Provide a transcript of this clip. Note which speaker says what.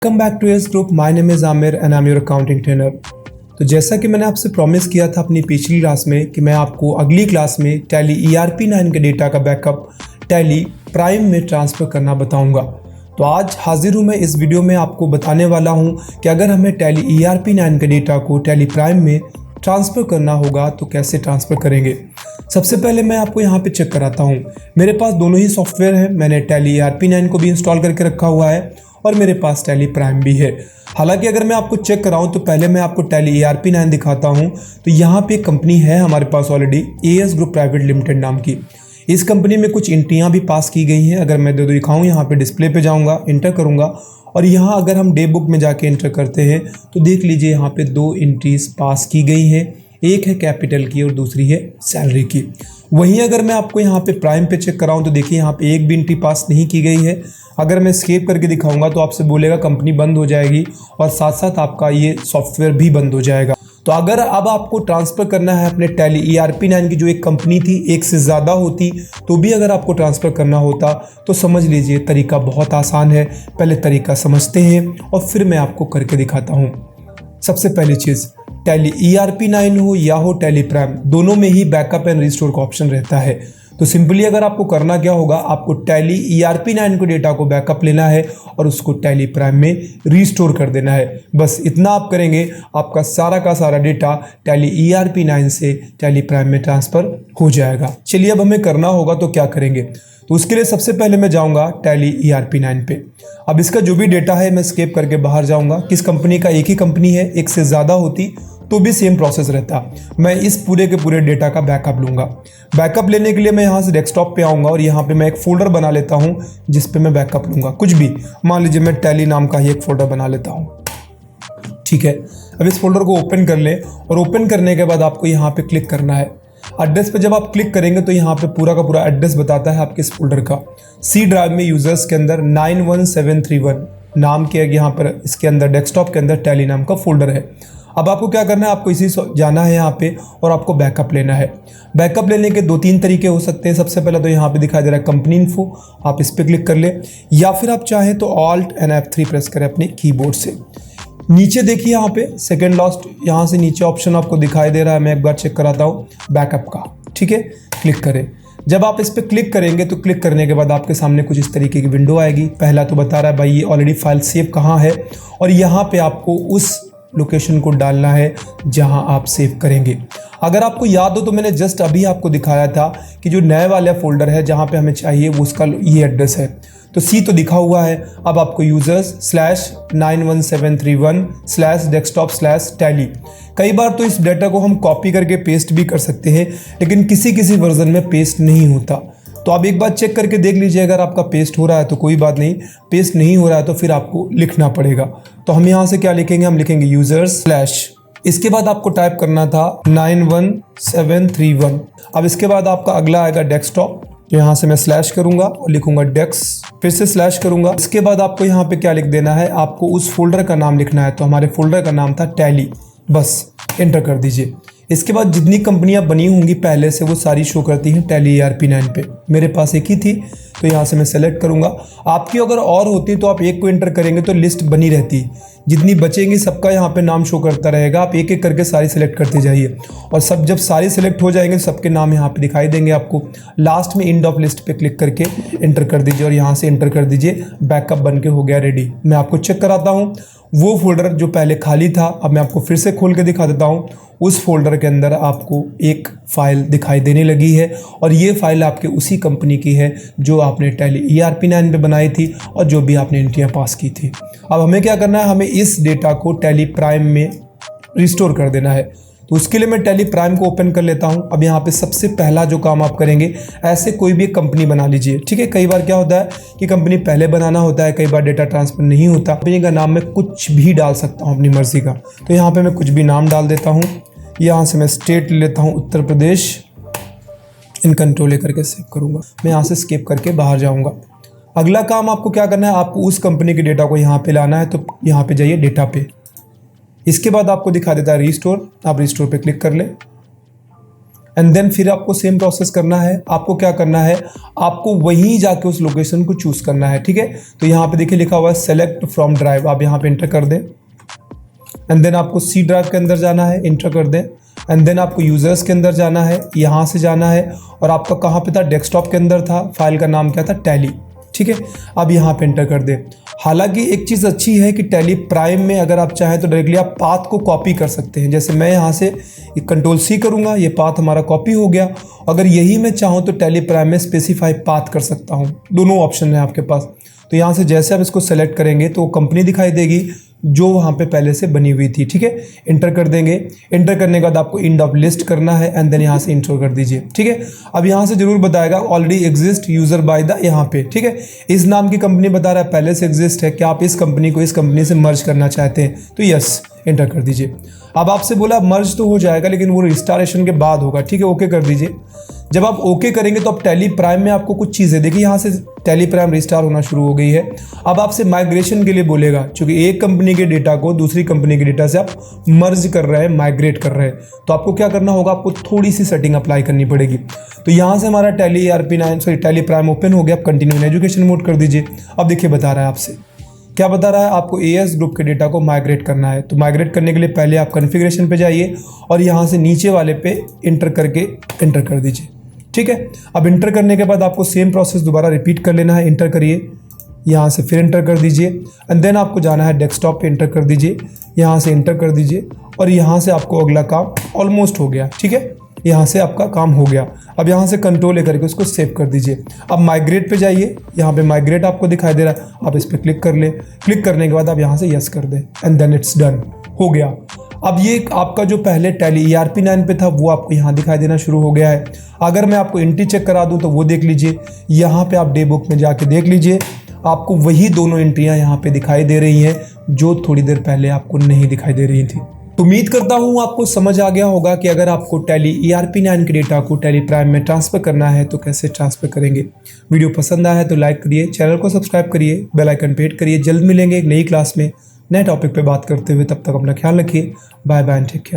Speaker 1: Welcome back to S group. My name is Aamir and I am your accounting trainer. तो जैसा कि मैंने आपसे प्रॉमिस किया था अपनी पिछली क्लास में कि मैं आपको अगली क्लास में टैली ERP9 के डेटा का बैकअप टैली प्राइम में ट्रांसफ़र करना बताऊंगा। तो आज हाजिर हूँ मैं इस वीडियो में आपको बताने वाला हूँ कि अगर हमें टैली ERP9 के डेटा को टैली प्राइम में ट्रांसफ़र करना होगा तो कैसे ट्रांसफ़र करेंगे। सबसे पहले मैं आपको यहाँ पे चेक कराता हूँ। मेरे पास दोनों ही सॉफ्टवेयर हैं। मैंने टैली ERP9 को भी इंस्टॉल करके रखा हुआ है और मेरे पास टैली प्राइम भी है। हालांकि अगर मैं आपको चेक कराऊं तो पहले मैं आपको टैली ERP9 दिखाता हूं। तो यहाँ पे एक कंपनी है हमारे पास already, AS group private limited नाम की। इस कंपनी में कुछ एंट्रियां भी पास की गई हैं। अगर मैं दिखाऊं, यहाँ पे डिस्प्ले पे जाऊंगा, इंटर करूंगा और यहाँ अगर हम डे बुक में जाके इंटर करते हैं तो देख लीजिए यहाँ पे दो एंट्रीज पास की गई हैं। एक है कैपिटल की और दूसरी है सैलरी की। वहीं अगर मैं आपको यहाँ पे प्राइम पे चेक कराऊं तो देखिए यहाँ पे एक भी एंट्री पास नहीं की गई है। अगर मैं एस्केप करके दिखाऊंगा तो आपसे बोलेगा कंपनी बंद हो जाएगी और साथ साथ आपका ये सॉफ्टवेयर भी बंद हो जाएगा। तो अगर अब आपको ट्रांसफ़र करना है अपने टैली ERP9 की जो एक कंपनी थी, एक से ज़्यादा होती तो भी अगर आपको ट्रांसफ़र करना होता तो समझ लीजिए तरीका बहुत आसान है। पहले तरीका समझते हैं और फिर मैं आपको करके दिखाता हूँ। सबसे पहली चीज़, टैली ERP9 हो या हो टैली प्राइम, दोनों में ही बैकअप एंड रिस्टोर का ऑप्शन रहता है। तो सिंपली अगर आपको करना क्या होगा, आपको टैली ERP9 को डेटा को बैकअप लेना है और उसको टैली प्राइम में रिस्टोर कर देना है। बस इतना आप करेंगे, आपका सारा का सारा डेटा टैली ERP9 से टैली प्राइम में ट्रांसफ़र हो जाएगा। चलिए अब हमें करना होगा तो क्या करेंगे। तो उसके लिए सबसे पहले मैं जाऊंगा टैली ERP9 पे। अब इसका जो भी डेटा है मैं स्केप करके बाहर जाऊंगा। किस कंपनी का, एक ही कंपनी है, एक से ज़्यादा होती तो भी सेम प्रोसेस रहता। मैं इस पूरे के पूरे डेटा का बैकअप लूँगा। बैकअप लेने के लिए मैं यहाँ से डेस्कटॉप पे आऊँगा और यहाँ पे मैं एक फ़ोल्डर बना लेता हूँ जिस पे मैं बैकअप लूँगा। कुछ भी, मान लीजिए मैं टैली नाम का ही एक फ़ोल्डर बना लेता हूँ। ठीक है, अब इस फोल्डर को ओपन कर लें और ओपन करने के बाद आपको यहाँ पे क्लिक करना है। एड्रेस पे जब आप क्लिक करेंगे तो यहाँ पे पूरा का पूरा एड्रेस बताता है आपके इस फोल्डर का। सी ड्राइव में यूजर्स के अंदर 91731 नाम के यहाँ पर इसके अंदर डेस्कटॉप के अंदर टैली नाम का फोल्डर है। अब आपको क्या करना है, आपको इसी जाना है यहाँ पे और आपको बैकअप लेना है। बैकअप लेने के दो तीन तरीके हो सकते हैं। सबसे पहले तो यहाँ पे दिखाई दे रहा है कंपनी इन्फो, आप इस पर क्लिक कर ले, या फिर आप चाहें तो Alt and F3 प्रेस करें अपने कीबोर्ड से। नीचे देखिए यहाँ पे सेकेंड लास्ट, यहाँ से नीचे ऑप्शन आपको दिखाई दे रहा है। मैं एक बार चेक कराता हूँ बैकअप का। ठीक है, क्लिक करें। जब आप इस पर क्लिक करेंगे तो क्लिक करने के बाद आपके सामने कुछ इस तरीके की विंडो आएगी। पहला तो बता रहा है भाई ये ऑलरेडी फाइल सेव कहाँ है और यहाँ पे आपको उस लोकेशन को डालना है जहां आप सेव करेंगे। अगर आपको याद हो तो मैंने जस्ट अभी आपको दिखाया था कि जो नए वाला फोल्डर है जहां पे हमें चाहिए वो उसका ये एड्रेस है। तो सी तो लिखा हुआ है। अब आपको users/91731/desktop/tally। कई बार तो इस डाटा को हम कॉपी करके पेस्ट भी कर सकते हैं, लेकिन किसी किसी वर्जन में पेस्ट नहीं होता। तो आप एक बार चेक करके देख लीजिए, अगर आपका पेस्ट हो रहा है तो कोई बात नहीं, पेस्ट नहीं हो रहा है तो फिर आपको लिखना पड़ेगा। तो हम यहाँ से क्या लिखेंगे, हम लिखेंगे यूजर्स स्लैश, इसके बाद आपको टाइप करना था 91731। अब इसके बाद आपका अगला आएगा डेस्कटॉप। तो यहाँ से मैं स्लैश करूंगा और लिखूंगा डेक्स, फिर से स्लैश करूंगा। इसके बाद आपको यहाँ पे क्या लिख देना है, आपको उस फोल्डर का नाम लिखना है। तो हमारे फोल्डर का नाम था टैली, बस एंटर कर दीजिए। इसके बाद जितनी कंपनियां बनी होंगी पहले से वो सारी शो करती हैं टैली ERP9 पे। मेरे पास एक ही थी तो यहाँ से मैं सेलेक्ट करूँगा। आपकी अगर और होती तो आप एक को एंटर करेंगे तो लिस्ट बनी रहती, जितनी बचेंगी सबका यहाँ पे नाम शो करता रहेगा। आप एक एक करके सारी सेलेक्ट करते जाइए और सब जब सारी सेलेक्ट हो जाएंगे सबके नाम यहाँ पे दिखाई देंगे आपको। लास्ट में एंड ऑफ लिस्ट पे क्लिक करके एंटर कर दीजिए और यहाँ से एंटर कर दीजिए, बैकअप बन के हो गया रेडी। मैं आपको चेक कराता हूँ वो फोल्डर जो पहले खाली था, अब मैं आपको फिर से खोल के दिखा देता हूँ। उस फोल्डर के अंदर आपको एक फाइल दिखाई देने लगी है और ये फाइल आपके उसी कंपनी की है जो आपने टैली ERP9 पे बनाई थी और जो भी आपने एंट्रियाँ पास की थी। अब हमें क्या करना है, हमें इस डेटा को टैली प्राइम में रिस्टोर कर देना है। तो उसके लिए मैं टैली प्राइम को ओपन कर लेता हूं। अब यहाँ पे सबसे पहला जो काम आप करेंगे, ऐसे कोई भी एक कंपनी बना लीजिए। ठीक है, कई बार क्या होता है कि कंपनी पहले बनाना होता है, कई बार डेटा ट्रांसफर नहीं होता। कंपनी का नाम मैं कुछ भी डाल सकता हूँ अपनी मर्जी का। तो यहाँ पे मैं कुछ भी नाम डाल देता हूँ। यहाँ से मैं स्टेट ले लेता हूँ उत्तर प्रदेश, इन कंट्रोल लेकर के सेव करूँगा। मैं यहाँ से स्केप करके बाहर जाऊँगा। अगला काम आपको क्या करना है, आपको उस कंपनी के डेटा को यहाँ पे लाना है। तो यहाँ पे जाइए डेटा पे, इसके बाद आपको दिखा देता है रिस्टोर। आप रिस्टोर पे क्लिक कर ले। एंड देन फिर आपको सेम प्रोसेस करना है। आपको क्या करना है, आपको वहीं जाके उस लोकेशन को चूज करना है, ठीक है। तो यहाँ पे देखिए लिखा हुआ है सेलेक्ट फ्रॉम ड्राइव, आप यहाँ पे इंटर कर दें एंड देन आपको सी ड्राइव के अंदर जाना है, इंटर कर दें एंड देन आपको यूजर्स के अंदर जाना है, यहाँ से जाना है और आपका कहाँ पे था, डेस्कटॉप के अंदर था, फाइल का नाम क्या था, टैली, ठीक है। अब यहाँ पे एंटर कर दें। हालांकि एक चीज़ अच्छी है कि टैली प्राइम में अगर आप चाहें तो डायरेक्टली आप पाथ को कॉपी कर सकते हैं। जैसे मैं यहाँ से कंट्रोल सी करूँगा, ये पाथ हमारा कॉपी हो गया। अगर यही मैं चाहूँ तो टैली प्राइम में स्पेसिफाई पाथ कर सकता हूँ, दोनों ऑप्शन है आपके पास। तो यहाँ से जैसे आप इसको सेलेक्ट करेंगे तो कंपनी दिखाई देगी जो वहाँ पे पहले से बनी हुई थी, ठीक है। इंटर कर देंगे। इंटर करने के बाद आपको इंड ऑफ लिस्ट करना है एंड देन यहाँ से इंटर कर दीजिए, ठीक है। अब यहाँ से जरूर बताएगा already exist user by the, यहाँ पे, ठीक है। इस नाम की कंपनी बता रहा है पहले से एग्जिस्ट है, क्या आप इस कंपनी को इस कंपनी से मर्ज करना चाहते हैं, तो यस इंटर कर दीजिए। अब आपसे बोला मर्ज तो हो जाएगा लेकिन वो रिस्टारेशन के बाद होगा, ठीक है, ओके कर दीजिए। जब आप ओके करेंगे तो अब टैली प्राइम में आपको कुछ चीज़ें देखिए, यहाँ से टैली प्राइम रिस्टार होना शुरू हो गई है। अब आपसे माइग्रेशन के लिए बोलेगा, क्योंकि एक कंपनी के डेटा को दूसरी कंपनी के डेटा से आप मर्ज कर रहे हैं, माइग्रेट कर रहे हैं, तो आपको क्या करना होगा, आपको थोड़ी सी सेटिंग अप्लाई करनी पड़ेगी। तो यहाँ से हमारा टैली टैली प्राइम ओपन हो गया। आप कंटिन्यू इन एजुकेशन मोड कर दीजिए। अब देखिए बता रहा है आपसे, क्या बता रहा है, आपको एएस ग्रुप के डेटा को माइग्रेट करना है। तो माइग्रेट करने के लिए पहले आप कॉन्फ़िगरेशन पे जाइए और यहाँ से नीचे वाले पे इंटर करके इंटर कर दीजिए, ठीक है। अब इंटर करने के बाद आपको सेम प्रोसेस दोबारा रिपीट कर लेना है। इंटर करिए, यहाँ से फिर इंटर कर दीजिए एंड देन आपको जाना है डेस्कटॉप पे, इंटर कर दीजिए, यहाँ से इंटर कर दीजिए और यहाँ से आपको अगला काम ऑलमोस्ट हो गया, ठीक है। यहाँ से आपका काम हो गया। अब यहाँ से कंट्रोल ले करके उसको सेव कर दीजिए। अब माइग्रेट पे जाइए, यहाँ पे माइग्रेट आपको दिखाई दे रहा है, आप इस पर क्लिक कर लें। क्लिक करने के बाद आप यहाँ से यस कर दें एंड देन इट्स डन, हो गया। अब ये आपका जो पहले टैली ERP9 पे था वो आपको यहाँ दिखाई देना शुरू हो गया है। अगर मैं आपको एंट्री चेक करा दूँ तो वो देख लीजिए, यहाँ पे आप डे बुक में जाके देख लीजिए, आपको वही दोनों एंट्रियाँ यहाँ पे दिखाई दे रही हैं जो थोड़ी देर पहले आपको नहीं दिखाई दे रही थी। तो उम्मीद करता हूँ आपको समझ आ गया होगा कि अगर आपको टैली ERP9 के डेटा को टैली प्राइम में ट्रांसफ़र करना है तो कैसे ट्रांसफ़र करेंगे। वीडियो पसंद आया है तो लाइक करिए, चैनल को सब्सक्राइब करिए, बेल आइकन पे हिट करिए। जल्द मिलेंगे एक नई क्लास में नए टॉपिक पे बात करते हुए, तब तक अपना ख्याल रखिए। Bye bye, take care.